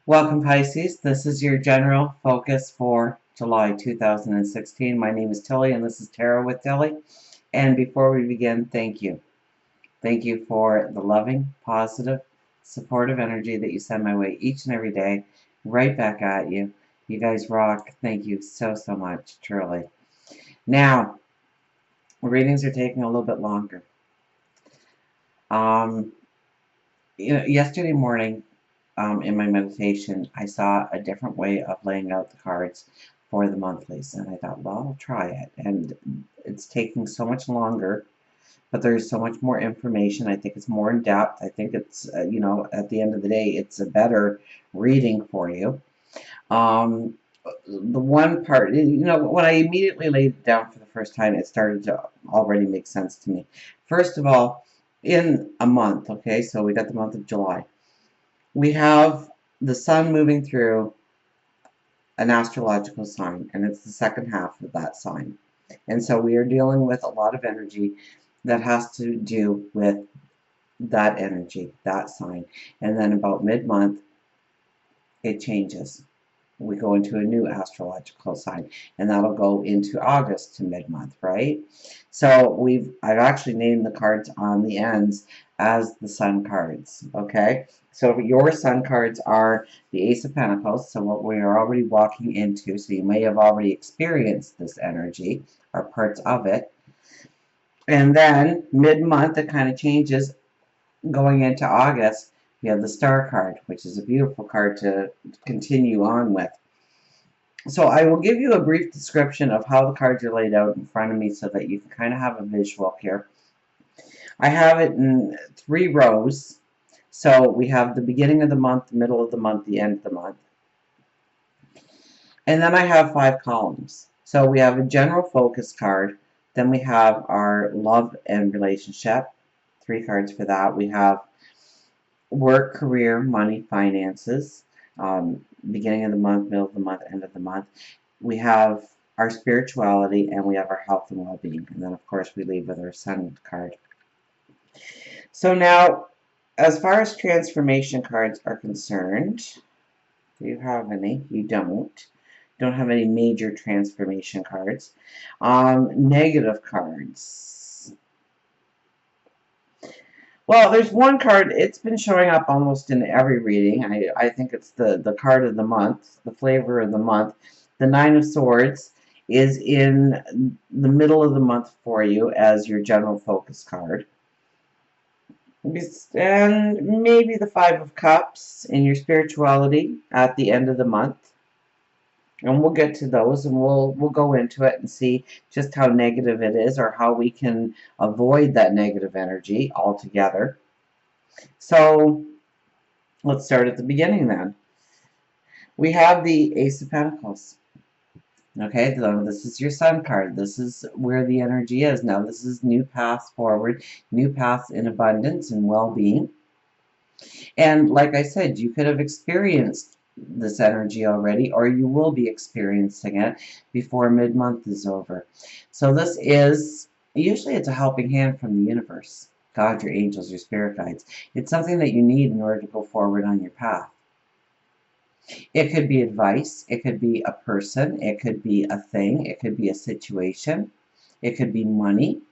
Welcome, Pisces. This is your general focus for July 2016. My name is Tilly, and this is Tarot with Tilly. And before we begin, thank you. Thank you for the loving, positive, supportive energy that you send my way each and every day. Right back at you. You guys rock. Thank you so, so much, truly. Now, readings are taking a little bit longer. Yesterday morning, in my meditation, I saw a different way of laying out the cards for the monthlies, and I thought, well, I'll try it. And it's taking so much longer, but there's so much more information. I think it's more in depth. I think it's, at the end of the day, it's a better reading for you. The one part, when I immediately laid it down for the first time, it started to already make sense to me. First of all, in a month, okay, so we got the month of July. We have the sun moving through an astrological sign, and it's the second half of that sign. And so we are dealing with a lot of energy that has to do with that energy, that sign. And then about mid-month, it changes. We go into a new astrological sign, and that'll go into August to mid-month, right? So I've actually named the cards on the ends as the sun cards, okay? So your sun cards are the Ace of Pentacles, so what we are already walking into, so you may have already experienced this energy, or parts of it. And then mid-month, it kind of changes going into August. You have the Star card, which is a beautiful card to continue on with. So I will give you a brief description of how the cards are laid out in front of me so that you can kind of have a visual here. I have it in 3 rows. So we have the beginning of the month, the middle of the month, the end of the month. And then I have 5 columns. So we have a general focus card. Then we have our love and relationship. 3 cards for that. We have work, career, money, finances. Beginning of the month, middle of the month, end of the month. We have our spirituality, and we have our health and well-being. And then, of course, we leave with our sun card. So now, as far as transformation cards are concerned, do you have any? You don't. Don't have any major transformation cards. Negative cards. Well, there's one card, it's been showing up almost in every reading. I think it's the card of the month, the flavor of the month. The Nine of Swords is in the middle of the month for you as your general focus card. And maybe the Five of Cups in your spirituality at the end of the month. And we'll get to those, and we'll go into it and see just how negative it is, or how we can avoid that negative energy altogether. So let's start at the beginning then. We have the Ace of Pentacles. Okay, so this is your sun card. This is where the energy is. Now this is new paths forward, new paths in abundance and well-being. And like I said, you could have experienced this energy already, or you will be experiencing it before mid-month is over. So this is, usually it's a helping hand from the universe, God, your angels, your spirit guides. It's something that you need in order to go forward on your path. It could be advice, it could be a person, it could be a thing, it could be a situation, it could be money.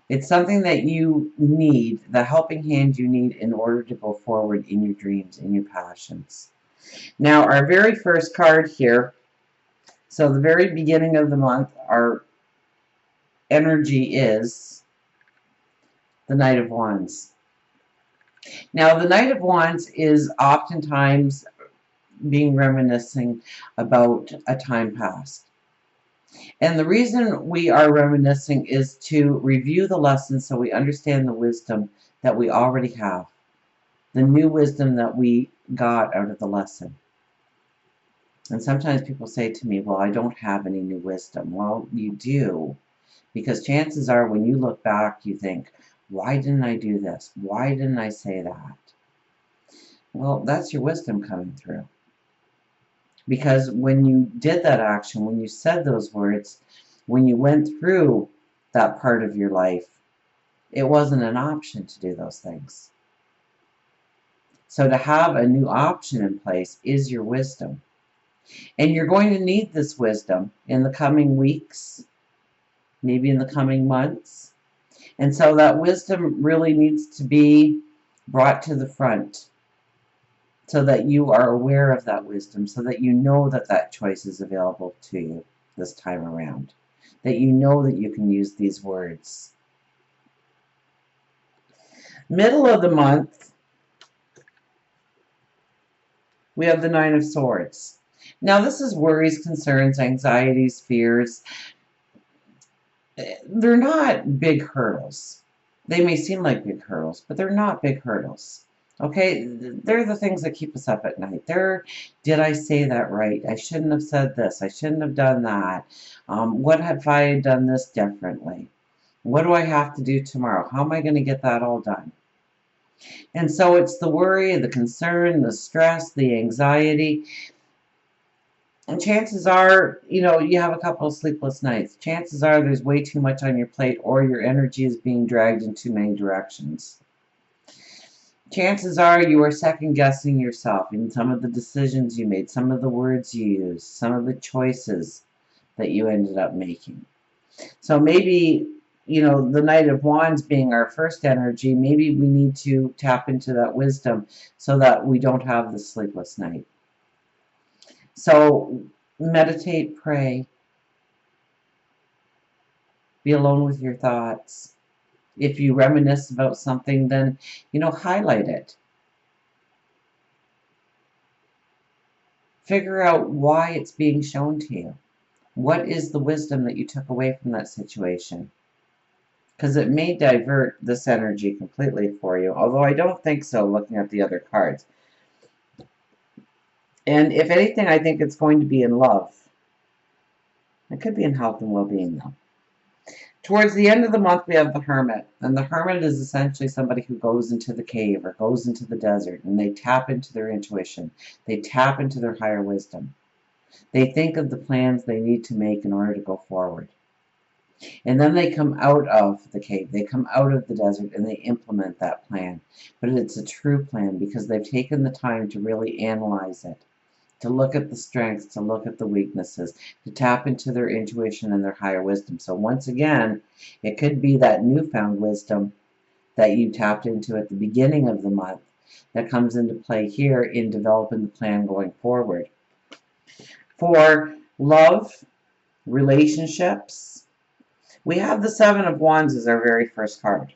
It's something that you need, the helping hand you need in order to go forward in your dreams, in your passions. Now, our very first card here, so the very beginning of the month, our energy is the Knight of Wands. Now, the Knight of Wands is oftentimes being reminiscing about a time past. And the reason we are reminiscing is to review the lessons so we understand the wisdom that we already have. The new wisdom that we got out of the lesson. And sometimes people say to me, well, I don't have any new wisdom. Well, you do. Because chances are when you look back, you think, why didn't I do this? Why didn't I say that? Well, that's your wisdom coming through. Because when you did that action, when you said those words, when you went through that part of your life, it wasn't an option to do those things. So to have a new option in place is your wisdom. And you're going to need this wisdom in the coming weeks, maybe in the coming months. And so that wisdom really needs to be brought to the front so that you are aware of that wisdom, so that you know that that choice is available to you this time around, that you know that you can use these words. Middle of the month, we have the Nine of Swords. Now this is worries, concerns, anxieties, fears. They're not big hurdles. They may seem like big hurdles, but they're not big hurdles. Okay, they're the things that keep us up at night. Did I say that right? I shouldn't have said this. I shouldn't have done that. What if I had done this differently? What do I have to do tomorrow? How am I going to get that all done? And so it's the worry, the concern, the stress, the anxiety. And chances are, you have a couple of sleepless nights. Chances are there's way too much on your plate, or your energy is being dragged in too many directions. Chances are you are second guessing yourself in some of the decisions you made, some of the words you used, some of the choices that you ended up making. So maybe, the Knight of Wands being our first energy, maybe we need to tap into that wisdom so that we don't have the sleepless night. So meditate, pray, be alone with your thoughts. If you reminisce about something, then, highlight it. Figure out why it's being shown to you. What is the wisdom that you took away from that situation? Because it may divert this energy completely for you, although I don't think so looking at the other cards. And if anything, I think it's going to be in love. It could be in health and well-being, though. Towards the end of the month, we have the Hermit. And the Hermit is essentially somebody who goes into the cave or goes into the desert, and they tap into their intuition. They tap into their higher wisdom. They think of the plans they need to make in order to go forward. And then they come out of the cave, they come out of the desert, and they implement that plan. But it's a true plan because they've taken the time to really analyze it, to look at the strengths, to look at the weaknesses, to tap into their intuition and their higher wisdom. So once again, it could be that newfound wisdom that you tapped into at the beginning of the month that comes into play here in developing the plan going forward. For love, relationships, we have the Seven of Wands as our very first card.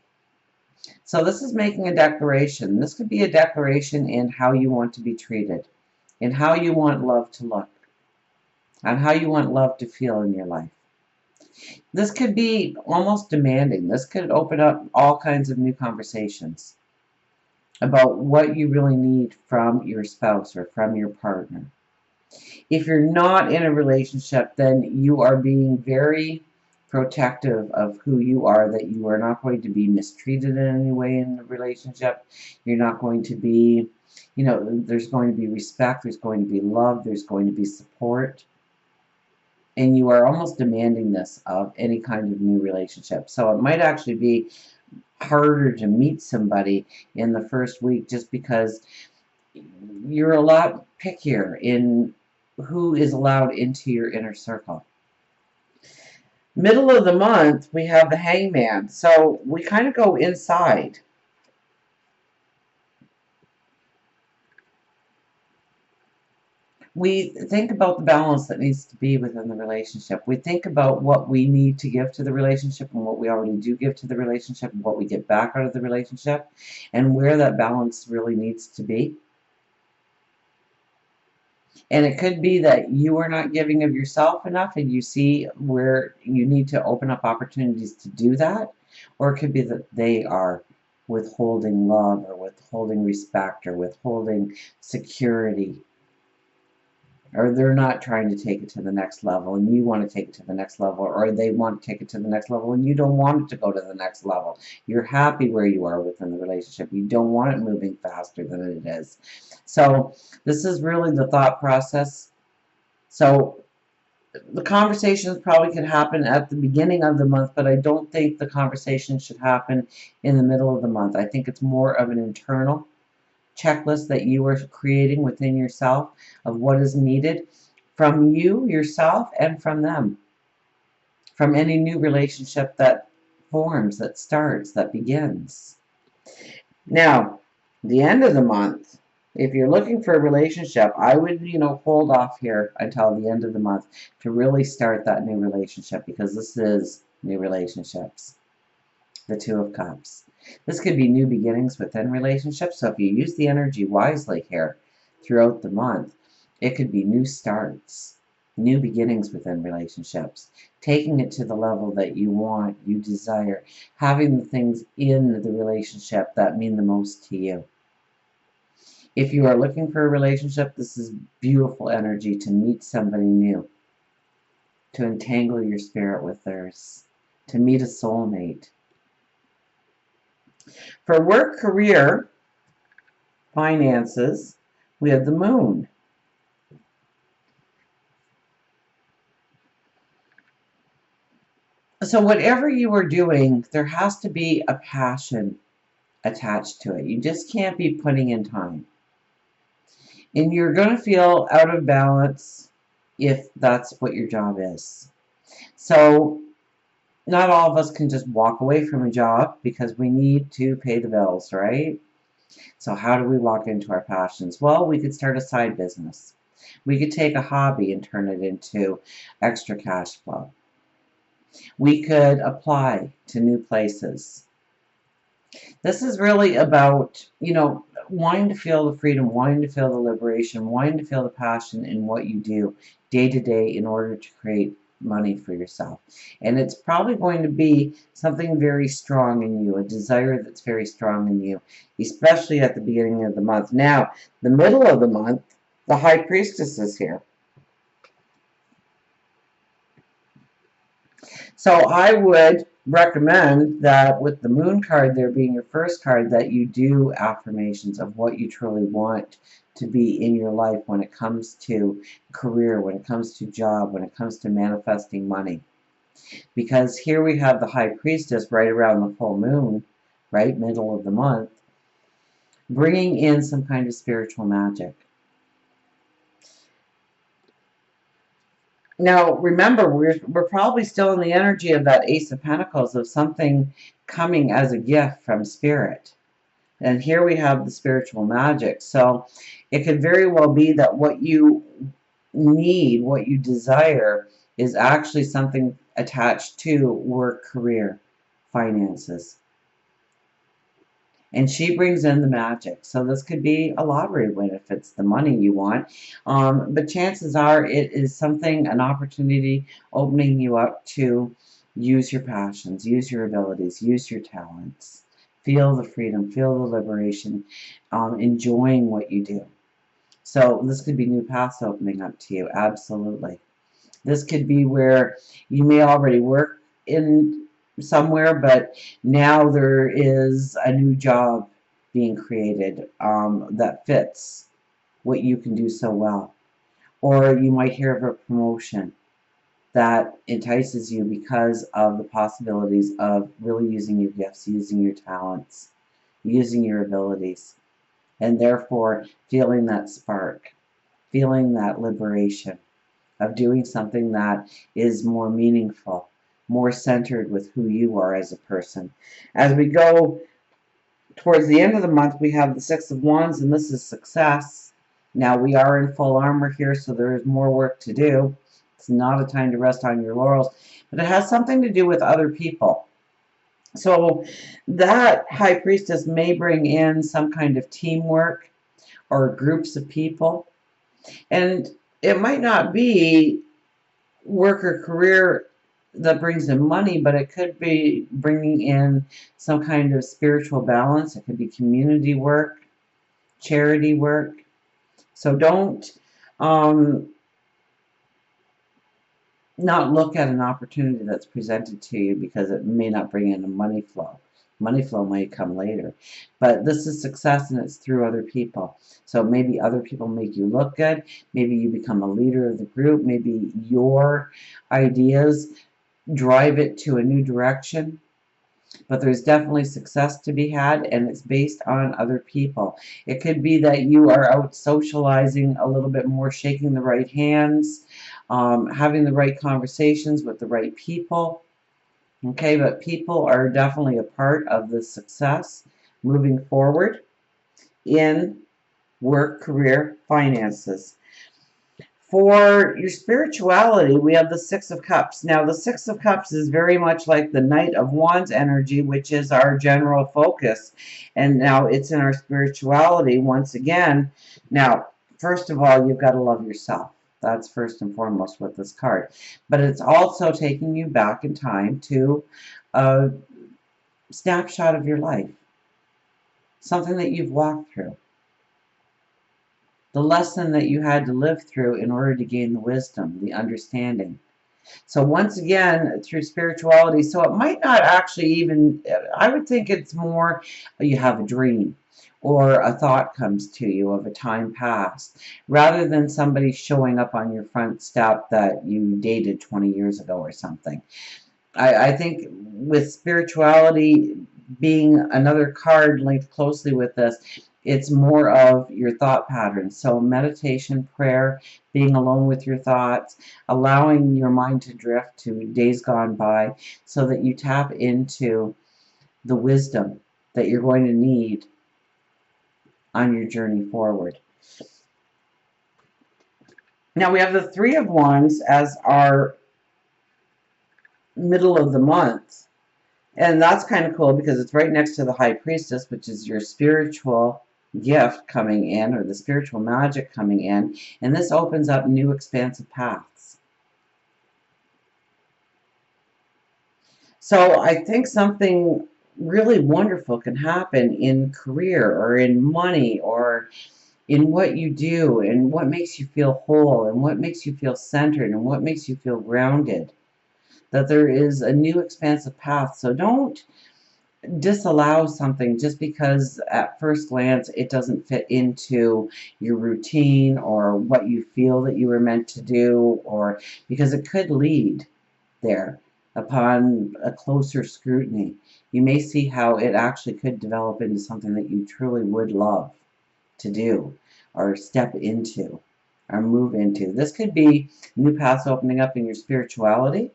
So this is making a declaration. This could be a declaration in how you want to be treated, in how you want love to look, on how you want love to feel in your life. This could be almost demanding. This could open up all kinds of new conversations about what you really need from your spouse or from your partner. If you're not in a relationship, then you are being very protective of who you are, that you are not going to be mistreated in any way in the relationship. You're not going to be, there's going to be respect, there's going to be love, there's going to be support. And you are almost demanding this of any kind of new relationship. So it might actually be harder to meet somebody in the first week just because you're a lot pickier in who is allowed into your inner circle. Middle of the month, we have the Hangman. So we kind of go inside. We think about the balance that needs to be within the relationship. We think about what we need to give to the relationship and what we already do give to the relationship and what we get back out of the relationship and where that balance really needs to be. And it could be that you are not giving of yourself enough and you see where you need to open up opportunities to do that. Or it could be that they are withholding love or withholding respect or withholding security. Or they're not trying to take it to the next level and you want to take it to the next level, or they want to take it to the next level and you don't want it to go to the next level. You're happy where you are within the relationship. You don't want it moving faster than it is. So this is really the thought process. So the conversations probably could happen at the beginning of the month, but I don't think the conversation should happen in the middle of the month. I think it's more of an internal checklist that you are creating within yourself of what is needed from you, yourself, and from them. From any new relationship that forms, that starts, that begins. Now, the end of the month, if you're looking for a relationship, I would, hold off here until the end of the month to really start that new relationship, because this is new relationships. The Two of Cups. This could be new beginnings within relationships, so if you use the energy wisely here throughout the month, it could be new starts, new beginnings within relationships, taking it to the level that you want, you desire, having the things in the relationship that mean the most to you. If you are looking for a relationship, this is beautiful energy to meet somebody new, to entangle your spirit with theirs, to meet a soulmate. For work, career, finances, we have the moon. So whatever you are doing, there has to be a passion attached to it. You just can't be putting in time. And you're going to feel out of balance if that's what your job is. So not all of us can just walk away from a job because we need to pay the bills, right? So how do we walk into our passions? Well, we could start a side business. We could take a hobby and turn it into extra cash flow. We could apply to new places. This is really about, wanting to feel the freedom, wanting to feel the liberation, wanting to feel the passion in what you do day to day in order to create money for yourself. And it's probably going to be something very strong in you, a desire that's very strong in you, especially at the beginning of the month. Now, the middle of the month, the High Priestess is here. So I would recommend that with the moon card there being your first card, that you do affirmations of what you truly want to be in your life when it comes to career, when it comes to job, when it comes to manifesting money. Because here we have the High Priestess right around the full moon, right, middle of the month, bringing in some kind of spiritual magic. Now, remember, we're probably still in the energy of that Ace of Pentacles, of something coming as a gift from Spirit. And here we have the spiritual magic. So it could very well be that what you need, what you desire, is actually something attached to work, career, finances. And she brings in the magic. So this could be a lottery win if it's the money you want. But chances are it is something, an opportunity opening you up to use your passions, use your abilities, use your talents. Feel the freedom, feel the liberation, enjoying what you do. So this could be new paths opening up to you, absolutely. This could be where you may already work in somewhere, but now there is a new job being created that fits what you can do so well. Or you might hear of a promotion that entices you because of the possibilities of really using your gifts, using your talents, using your abilities, and therefore feeling that spark, feeling that liberation of doing something that is more meaningful, more centered with who you are as a person. As we go towards the end of the month, we have the Six of Wands, and this is success. Now, we are in full armor here, so there is more work to do. It's not a time to rest on your laurels, but it has something to do with other people. So that High Priestess may bring in some kind of teamwork or groups of people. And it might not be work or career that brings in money, but it could be bringing in some kind of spiritual balance. It could be community work, charity work. So don't not look at an opportunity that's presented to you because it may not bring in a money flow. Money flow might come later. But this is success, and it's through other people. So maybe other people make you look good. Maybe you become a leader of the group. Maybe your ideas drive it to a new direction. But there's definitely success to be had, and it's based on other people. It could be that you are out socializing a little bit more, shaking the right hands, having the right conversations with the right people. Okay, but people are definitely a part of the success moving forward in work, career, finances. For your spirituality, we have the Six of Cups. Now, the Six of Cups is very much like the Knight of Wands energy, which is our general focus. And now it's in our spirituality once again. Now, first of all, you've got to love yourself. That's first and foremost with this card. But it's also taking you back in time to a snapshot of your life, something that you've walked through, the lesson that you had to live through in order to gain the wisdom, the understanding. So once again, through spirituality, so it might not actually even, I would think it's more you have a dream or a thought comes to you of a time past, rather than somebody showing up on your front step that you dated 20 years ago or something. I think with spirituality being another card linked closely with this, it's more of your thought patterns. So meditation, prayer, being alone with your thoughts, allowing your mind to drift to days gone by so that you tap into the wisdom that you're going to need on your journey forward. Now we have the Three of Wands as our middle of the month. And that's kind of cool because it's right next to the High Priestess, which is your spiritual gift coming in, or the spiritual magic coming in. And this opens up new expansive paths. So I think something really wonderful can happen in career or in money or in what you do and what makes you feel whole and what makes you feel centered and what makes you feel grounded. That there is a new expansive path. So don't disallow something just because at first glance it doesn't fit into your routine or what you feel that you were meant to do, or because it could lead there upon a closer scrutiny. You may see how it actually could develop into something that you truly would love to do or step into or move into. This could be new paths opening up in your spirituality.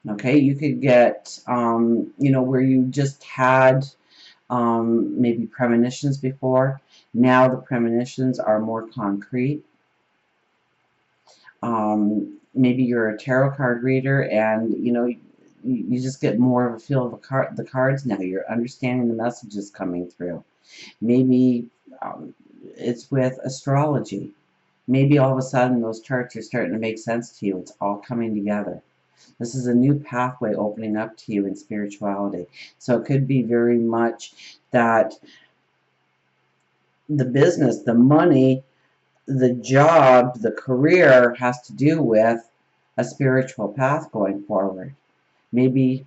Okay, you could get, where you just had maybe premonitions before. Now the premonitions are more concrete. Maybe you're a tarot card reader and, you just get more of a feel of the cards now. You're understanding the messages coming through. Maybe it's with astrology. Maybe all of a sudden those charts are starting to make sense to you. It's all coming together. This is a new pathway opening up to you in spirituality. So it could be very much that the business, the money, the job, the career has to do with a spiritual path going forward. Maybe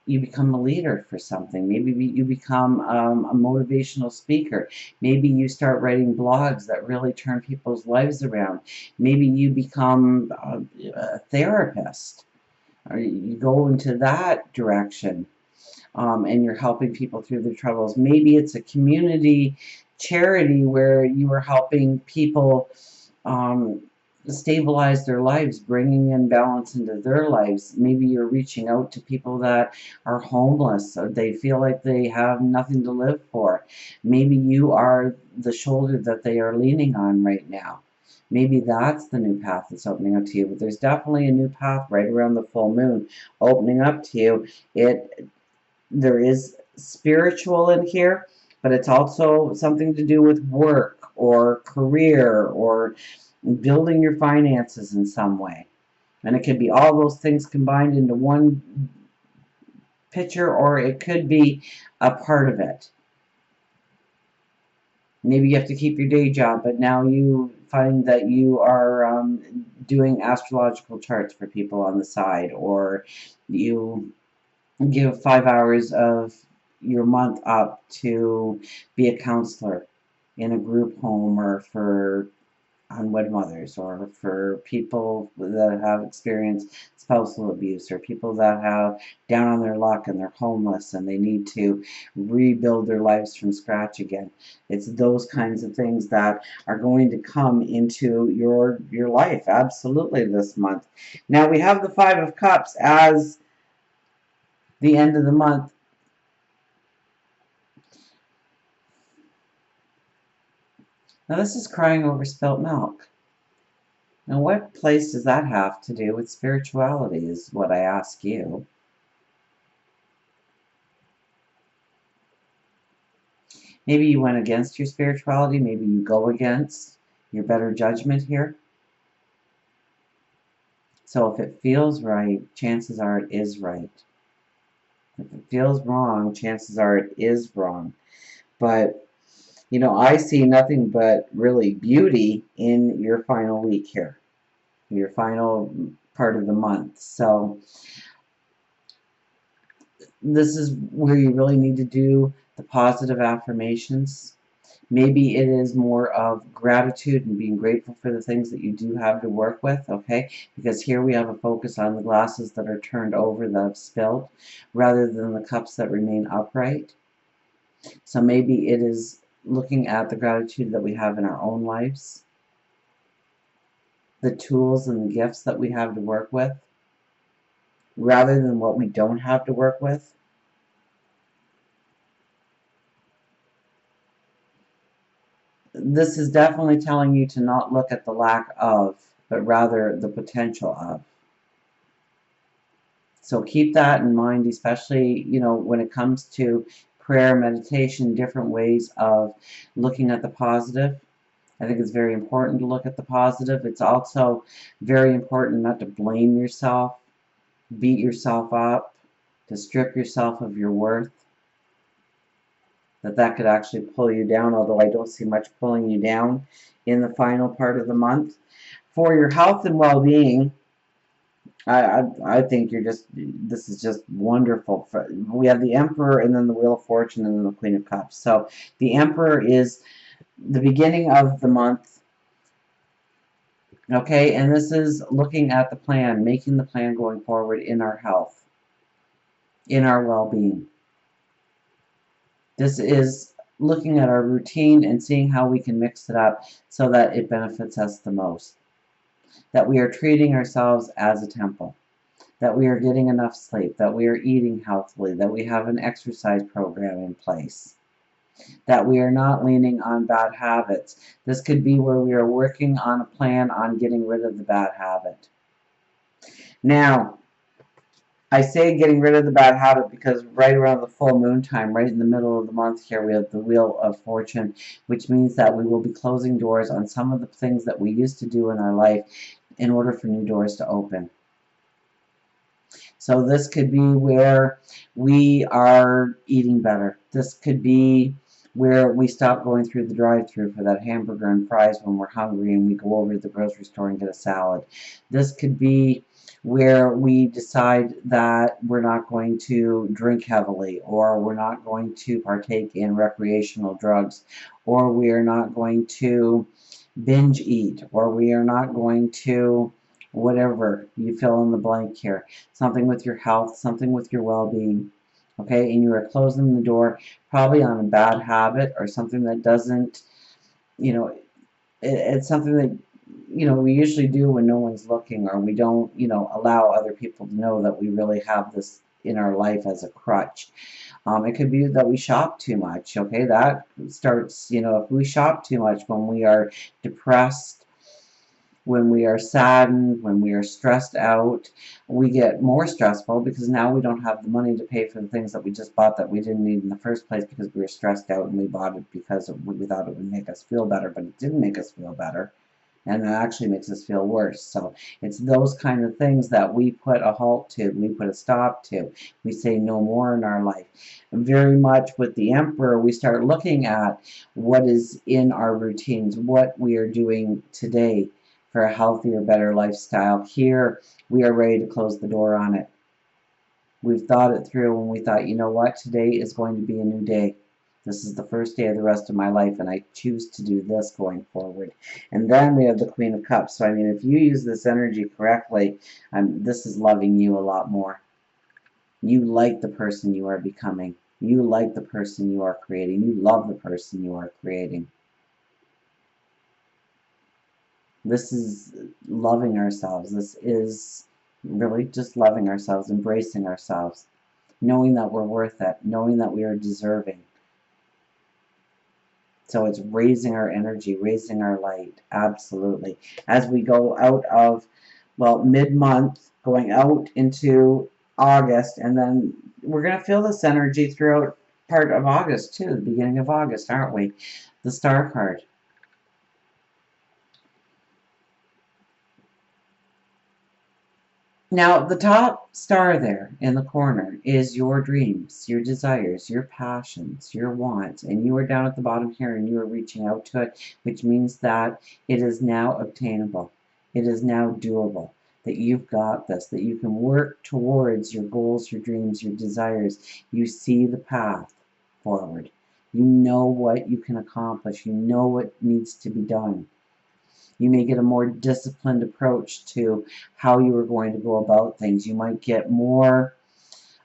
you become a leader for something. Maybe you become a motivational speaker. Maybe you start writing blogs that really turn people's lives around. Maybe you become a therapist, or you go into that direction, and you're helping people through their troubles. Maybe it's a community charity where you are helping people stabilize their lives, bringing in balance into their lives. Maybe you're reaching out to people that are homeless or they feel like they have nothing to live for. Maybe you are the shoulder that they are leaning on right now. Maybe that's the new path that's opening up to you. But there's definitely a new path right around the full moon opening up to you. There is spiritual in here, but it's also something to do with work or career or building your finances in some way. And it could be all those things combined into one picture, or it could be a part of it. Maybe you have to keep your day job, but now you find that you are doing astrological charts for people on the side, or you give 5 hours of your month up to be a counselor in a group home or for unwed mothers, or for people that have experienced spousal abuse, or people that have down on their luck and they're homeless and they need to rebuild their lives from scratch again. It's those kinds of things that are going to come into your life absolutely this month. Now we have the Five of Cups as the end of the month. Now this is crying over spilt milk. Now what place does that have to do with spirituality is what I ask you. Maybe you went against your spirituality. Maybe you go against your better judgment here. So if it feels right, chances are it is right. If it feels wrong, chances are it is wrong. But, you know, I see nothing but really beauty in your final week here, your final part of the month. So this is where you really need to do the positive affirmations. Maybe it is more of gratitude and being grateful for the things that you do have to work with, okay? Because here we have a focus on the glasses that are turned over, that have spilled, rather than the cups that remain upright. So maybe it is looking at the gratitude that we have in our own lives, the tools and the gifts that we have to work with, rather than what we don't have to work with. This is definitely telling you to not look at the lack of, but rather the potential of. So keep that in mind, especially, you know, when it comes to prayer, meditation, different ways of looking at the positive. I think it's very important to look at the positive. It's also very important not to blame yourself, beat yourself up, to strip yourself of your worth. That could actually pull you down, although I don't see much pulling you down in the final part of the month. For your health and well-being, I think this is just wonderful. We have the Emperor and then the Wheel of Fortune and then the Queen of Cups. So the Emperor is the beginning of the month, okay, and this is looking at the plan, making the plan going forward in our health, in our well-being. This is looking at our routine and seeing how we can mix it up so that it benefits us the most. That we are treating ourselves as a temple. That we are getting enough sleep, that we are eating healthily, that we have an exercise program in place, that we are not leaning on bad habits. This could be where we are working on a plan on getting rid of the bad habit. Now, I say getting rid of the bad habit because right around the full moon time, right in the middle of the month here, we have the Wheel of Fortune, which means that we will be closing doors on some of the things that we used to do in our life in order for new doors to open. So this could be where we are eating better. This could be where we stop going through the drive-thru for that hamburger and fries when we're hungry and we go over to the grocery store and get a salad. This could be where we decide that we're not going to drink heavily, or we're not going to partake in recreational drugs, or we are not going to binge eat, or we are not going to whatever you fill in the blank here. Something with your health, something with your well-being. Okay, and you are closing the door probably on a bad habit or something that doesn't, you know, it's something that, you know, we usually do when no one's looking, or we don't, you know, allow other people to know that we really have this in our life as a crutch. It could be that we shop too much. Okay, that starts, you know, if we shop too much when we are depressed, when we are saddened, when we are stressed out, we get more stressful because now we don't have the money to pay for the things that we just bought that we didn't need in the first place because we were stressed out and we bought it because we thought it would make us feel better, but it didn't make us feel better. And it actually makes us feel worse. So it's those kind of things that we put a halt to, we put a stop to. We say no more in our life. And very much with the Emperor, we start looking at what is in our routines, what we are doing today for a healthier, better lifestyle. Here, we are ready to close the door on it. We've thought it through and we thought, you know what, today is going to be a new day. This is the first day of the rest of my life, and I choose to do this going forward. And then we have the Queen of Cups. So, I mean, if you use this energy correctly, this is loving you a lot more. You like the person you are becoming. You like the person you are creating. You love the person you are creating. This is loving ourselves. This is really just loving ourselves, embracing ourselves, knowing that we're worth it, knowing that we are deserving. So it's raising our energy, raising our light, absolutely. As we go out of, well, mid-month, going out into August, and then we're going to feel this energy throughout part of August, too, the beginning of August, aren't we? The Star card. Now, the top star there in the corner is your dreams, your desires, your passions, your wants, and you are down at the bottom here and you are reaching out to it, which means that it is now obtainable. It is now doable, that you've got this, that you can work towards your goals, your dreams, your desires. You see the path forward. You know what you can accomplish. You know what needs to be done. You may get a more disciplined approach to how you are going to go about things. You might get more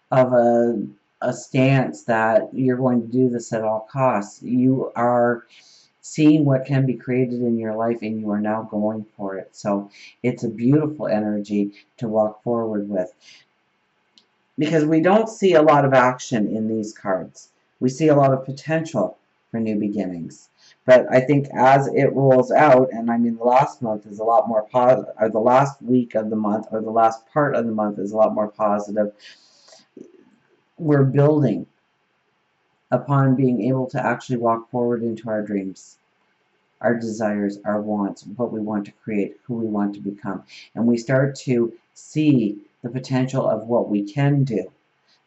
of a stance that you're going to do this at all costs. You are seeing what can be created in your life and you are now going for it. So it's a beautiful energy to walk forward with. Because we don't see a lot of action in these cards. We see a lot of potential for new beginnings. But I think as it rolls out, and I mean the last month is a lot more positive, or the last week of the month, or the last part of the month is a lot more positive. We're building upon being able to actually walk forward into our dreams, our desires, our wants, what we want to create, who we want to become. And we start to see the potential of what we can do,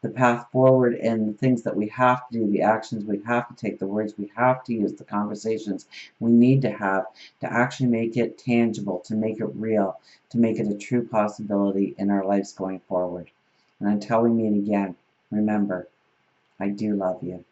the path forward, and the things that we have to do, the actions we have to take, the words we have to use, the conversations we need to have to actually make it tangible, to make it real, to make it a true possibility in our lives going forward. And until we meet again, remember, I do love you.